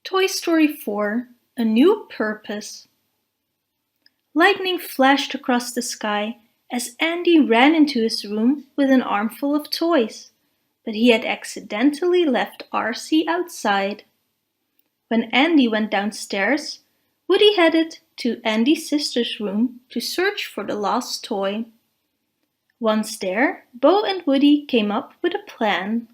Toy Story 4: A New Purpose. Lightning flashed across the sky as Andy ran into his room with an armful of toys, but he had accidentally left RC outside. When Andy went downstairs, Woody headed to Andy's sister's room to search for the lost toy. Once there, Bo and Woody came up with a plan.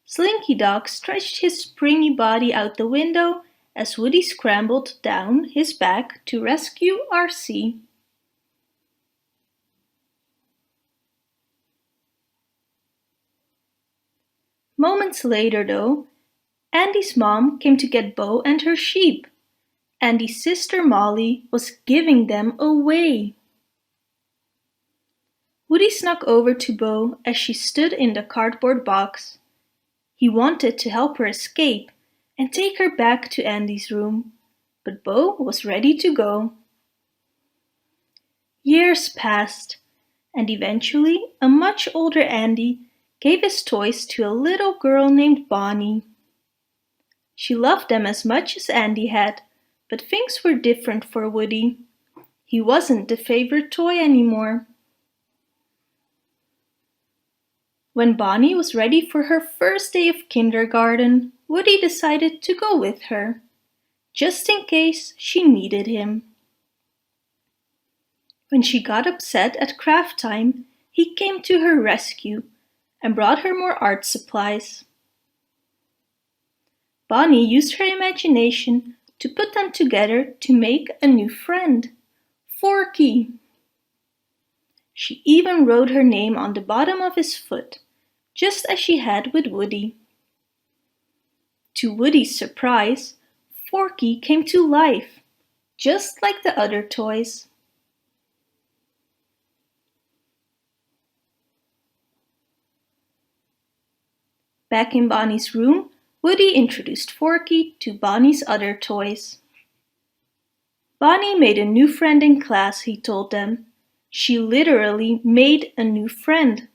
Slinky Dog stretched his springy body out the window as Woody scrambled down his back to rescue RC. Moments later, though, Andy's mom came to get Bo and her sheep. Andy's sister Molly was giving them away. Woody snuck over to Bo as she stood in the cardboard box. He wanted to help her escape and take her back to Andy's room, but Bo was ready to go. Years passed, and eventually a much older Andy gave his toys to a little girl named Bonnie. She loved them as much as Andy had, but things were different for Woody. He wasn't the favorite toy anymore. When Bonnie was ready for her first day of kindergarten, Woody decided to go with her, just in case she needed him. When she got upset at craft time, he came to her rescue and brought her more art supplies. Bonnie used her imagination to put them together to make a new friend, Forky. She even wrote her name on the bottom of his foot, just as she had with Woody. To Woody's surprise, Forky came to life, just like the other toys. Back in Bonnie's room, Woody introduced Forky to Bonnie's other toys. Bonnie made a new friend in class, he told them. She literally made a new friend.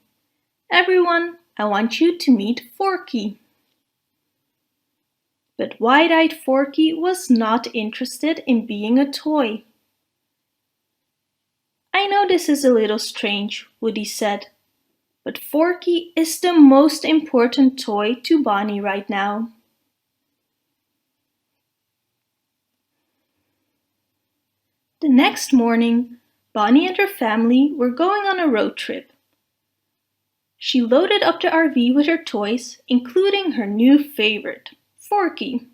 Everyone, I want you to meet Forky. But wide-eyed Forky was not interested in being a toy. I know this is a little strange, Woody said, but Forky is the most important toy to Bonnie right now. The next morning, Bonnie and her family were going on a road trip. She loaded up the RV with her toys, including her new favorite, Forky.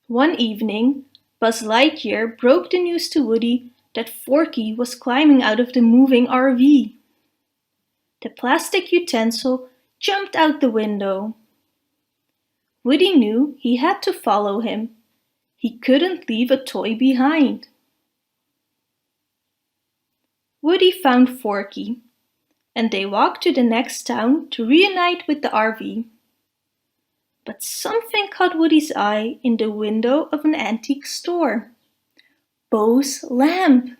One evening, Buzz Lightyear broke the news to Woody that Forky was climbing out of the moving RV. The plastic utensil jumped out the window. Woody knew he had to follow him. He couldn't leave a toy behind. Woody found Forky, and they walked to the next town to reunite with the RV. But something caught Woody's eye in the window of an antique store. Bo's lamp.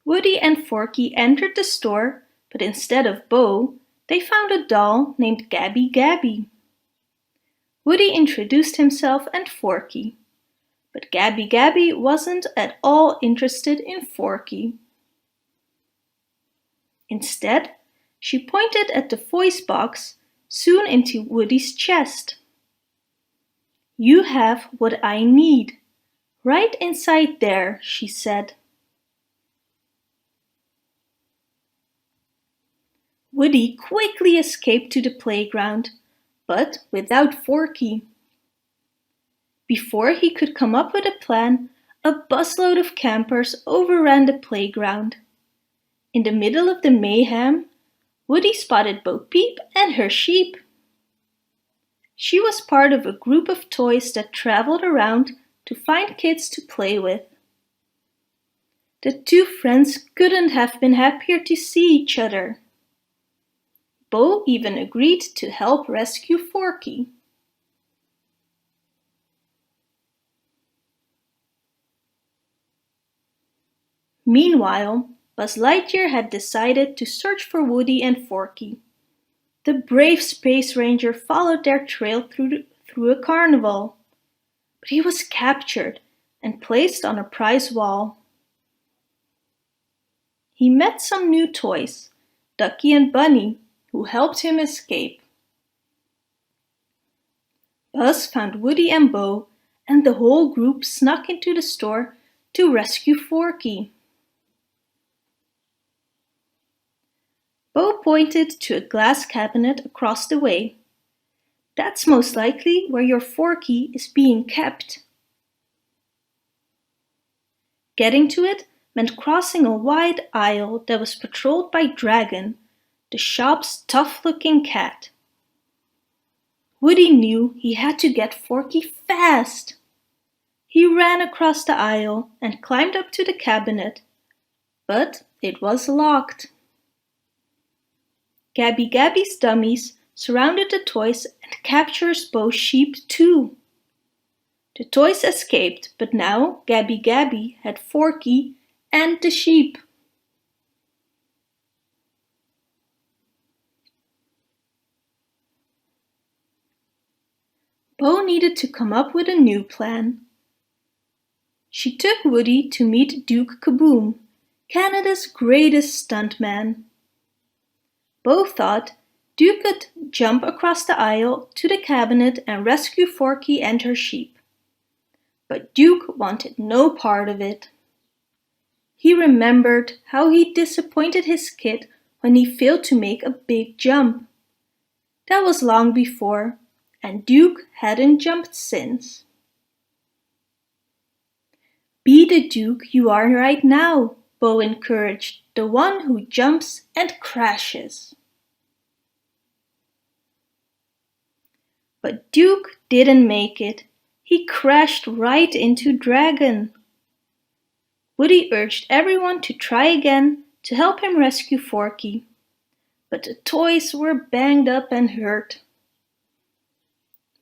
Woody and Forky entered the store, but instead of Bo, they found a doll named Gabby Gabby. Woody introduced himself and Forky, but Gabby Gabby wasn't at all interested in Forky. Instead, she pointed at the voice box sewn into Woody's chest. You have what I need, right inside there, she said. Woody quickly escaped to the playground, but without Forky. Before he could come up with a plan, a busload of campers overran the playground. In the middle of the mayhem, Woody spotted Bo Peep and her sheep. She was part of a group of toys that traveled around to find kids to play with. The two friends couldn't have been happier to see each other. Bo even agreed to help rescue Forky. Meanwhile, Buzz Lightyear had decided to search for Woody and Forky. The brave Space Ranger followed their trail through a carnival, but he was captured and placed on a prize wall. He met some new toys, Ducky and Bunny, who helped him escape. Buzz found Woody and Bo, and the whole group snuck into the store to rescue Forky. Bo pointed to a glass cabinet across the way. "That's most likely where your Forky is being kept." Getting to it meant crossing a wide aisle that was patrolled by Dragon, the shop's tough-looking cat. Woody knew he had to get Forky fast. He ran across the aisle and climbed up to the cabinet, but it was locked. Gabby Gabby's dummies surrounded the toys and captured Bo's sheep too. The toys escaped, but now Gabby Gabby had Forky and the sheep. Bo needed to come up with a new plan. She took Woody to meet Duke Kaboom, Canada's greatest stuntman. Bo thought Duke could jump across the aisle to the cabinet and rescue Forky and her sheep. But Duke wanted no part of it. He remembered how he disappointed his kid when he failed to make a big jump. That was long before, and Duke hadn't jumped since. "Be the Duke you are right now," Bo encouraged, "the one who jumps and crashes." But Duke didn't make it. He crashed right into Dragon. Woody urged everyone to try again to help him rescue Forky, but the toys were banged up and hurt.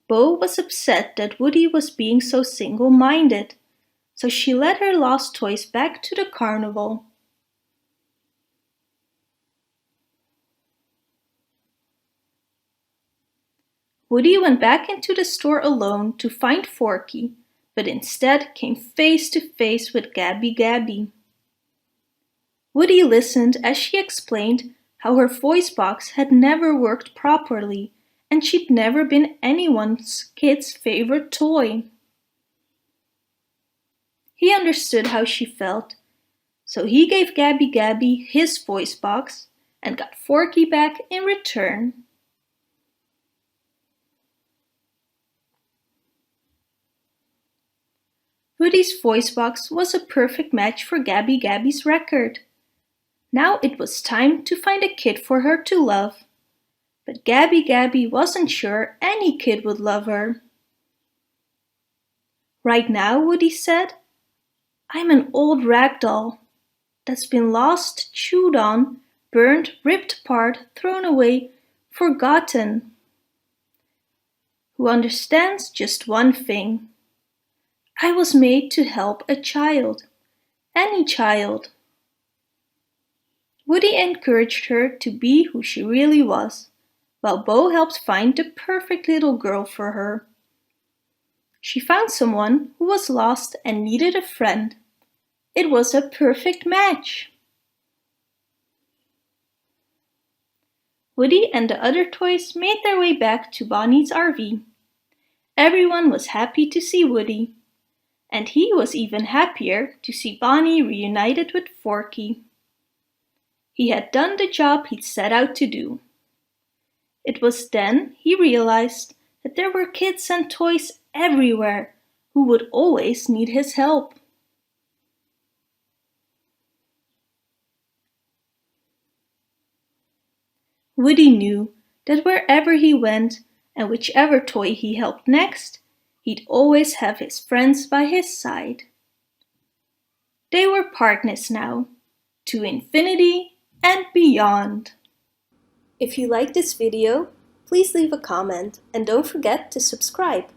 Bo was upset that Woody was being so single-minded, so she led her lost toys back to the carnival. Woody went back into the store alone to find Forky, but instead came face to face with Gabby Gabby. Woody listened as she explained how her voice box had never worked properly and she'd never been anyone's kid's favorite toy. He understood how she felt, so he gave Gabby Gabby his voice box and got Forky back in return. Woody's voice box was a perfect match for Gabby Gabby's record. Now it was time to find a kid for her to love. But Gabby Gabby wasn't sure any kid would love her. "Right now," Woody said, "I'm an old rag doll that's been lost, chewed on, burned, ripped apart, thrown away, forgotten, who understands just one thing. I was made to help a child, any child." Woody encouraged her to be who she really was, while Bo helped find the perfect little girl for her. She found someone who was lost and needed a friend. It was a perfect match. Woody and the other toys made their way back to Bonnie's RV. Everyone was happy to see Woody, and he was even happier to see Bonnie reunited with Forky. He had done the job he'd set out to do. It was then he realized that there were kids and toys everywhere who would always need his help. Woody knew that wherever he went and whichever toy he helped next, he'd always have his friends by his side. They were partners now, to infinity and beyond. If you liked this video, please leave a comment and don't forget to subscribe.